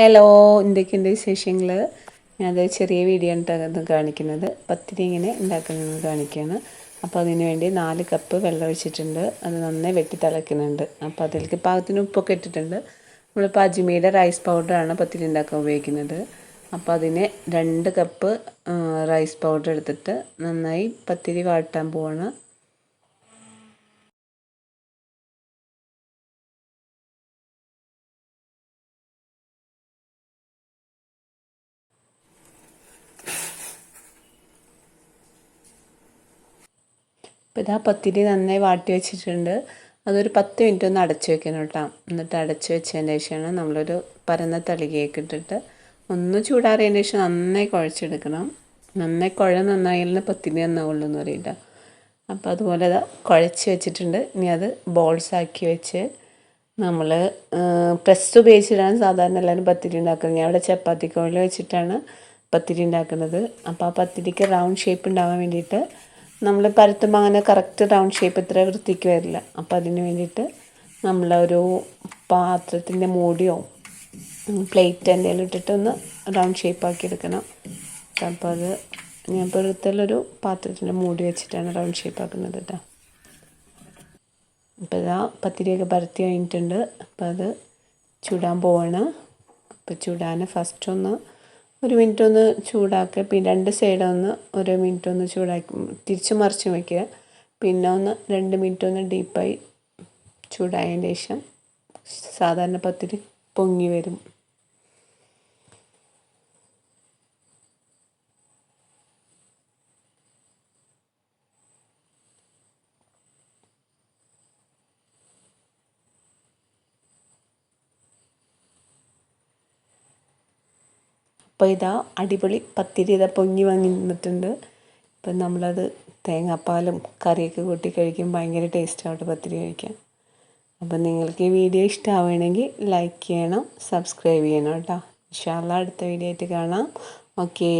Hello, എന്തൊക്കെയുണ്ട് വിശേഷങ്ങൾ? ഞാനത് ചെറിയ വീഡിയോ ആണ് കാണിക്കുന്നത്. പത്തിരി ഇങ്ങനെ ഉണ്ടാക്കുന്നത് കാണിക്കുകയാണ്. അപ്പോൾ അതിന് വേണ്ടി 4 കപ്പ് വെള്ളം ഒഴിച്ചിട്ടുണ്ട്. അത് നന്നായി വെട്ടി തിളയ്ക്കുന്നുണ്ട്. അപ്പോൾ അതിലേക്ക് പാകത്തിന് ഉപ്പൊക്കെ ഇട്ടിട്ടുണ്ട്. നമ്മളിപ്പോൾ അജ്മീയുടെ റൈസ് പൗഡറാണ് പത്തിരി ഉണ്ടാക്കാൻ ഉപയോഗിക്കുന്നത്. അപ്പോൾ അതിന് 2 കപ്പ് റൈസ് പൗഡർ എടുത്തിട്ട് നന്നായി പത്തിരി വാട്ടാൻ പോവാണ്. ഇപ്പോൾ ഇതാ പത്തിരി നന്നായി വാട്ടി വെച്ചിട്ടുണ്ട്. അതൊരു 10 മിനിറ്റ് ഒന്ന് അടച്ചു വെക്കണം കേട്ടോ. എന്നിട്ട് അടച്ചു വെച്ചതിന് ശേഷമാണ് നമ്മളൊരു പരന്ന തളികയൊക്കെ ഇട്ടിട്ട് ഒന്ന് ചൂടാറിയതിന് ശേഷം നന്നായി കുഴച്ചെടുക്കണം. നന്നായി നന്നായാലും പത്തിരി നന്നാവുള്ളൂ എന്ന് പറയില്ല. അപ്പോൾ അതുപോലെ കുഴച്ച് വെച്ചിട്ടുണ്ട്. ഇനി അത് ബോൾസ് ആക്കി വെച്ച് നമ്മൾ പ്രസ് ഉപയോഗിച്ചിട്ടാണ് സാധാരണ എല്ലാവരും പത്തിരി ഉണ്ടാക്കുന്നത്. ഞാൻ ഇവിടെ ചപ്പാത്തി കോഴിൽ വെച്ചിട്ടാണ് പത്തിരി ഉണ്ടാക്കുന്നത്. അപ്പോൾ ആ പത്തിരിക്ക് റൗണ്ട് ഷേപ്പ് ഉണ്ടാവാൻ വേണ്ടിയിട്ട് നമ്മൾ പരത്തുമ്പോൾ അങ്ങനെ കറക്റ്റ് റൗണ്ട് ഷേപ്പ് ഇത്ര വൃത്തിക്ക് വരില്ല. അപ്പോൾ അതിന് വേണ്ടിയിട്ട് നമ്മളൊരു പാത്രത്തിൻ്റെ മൂടിയോ പ്ലേറ്റ് എന്തെങ്കിലും ഇട്ടിട്ടൊന്ന് റൗണ്ട് ഷേപ്പ് ആക്കി എടുക്കണം. അപ്പോൾ അത് ഞാൻ പുറത്തുള്ളൊരു പാത്രത്തിൻ്റെ മൂടി വെച്ചിട്ടാണ് റൗണ്ട് ഷേപ്പ് ആക്കുന്നത് കേട്ടോ. അപ്പോൾ ഇതാ പത്തിരിയൊക്കെ പരത്തി കഴിഞ്ഞിട്ടുണ്ട്. അപ്പോൾ അത് ചുടാൻ പോവാണ്. അപ്പോൾ ചുടാൻ ഫസ്റ്റ് ഒന്ന് 1 മിനിറ്റ് ഒന്ന് ചൂടാക്കുക. പിന്നെ 2 സൈഡൊന്ന് 1 മിനിറ്റ് ഒന്ന് ചൂടാക്കി തിരിച്ച് മറിച്ച് വയ്ക്കുക. പിന്നെ ഒന്ന് 2 മിനിറ്റ് ഒന്ന് ഡീപ്പായി ചൂടായതിന് ശേഷം സാധാരണ പത്തിരി പൊങ്ങി വരും. അപ്പോൾ ഇതാ അടിപൊളി പത്തിരി ഇതാ പൊങ്ങി വാങ്ങി നിന്നിട്ടുണ്ട്. ഇപ്പം നമ്മളത് തേങ്ങാപ്പാലും കറിയൊക്കെ കൂട്ടി കഴിക്കും. ഭയങ്കര ടേസ്റ്റാണ് പത്തിരി കഴിക്കാൻ. അപ്പം നിങ്ങൾക്ക് ഈ വീഡിയോ ഇഷ്ടമാവുകയാണെങ്കിൽ ലൈക്ക് ചെയ്യണം, സബ്സ്ക്രൈബ് ചെയ്യണം കേട്ടോ. ഇൻഷാ അല്ലാഹ് അടുത്ത വീഡിയോ ആയിട്ട് കാണാം. ഓക്കേ.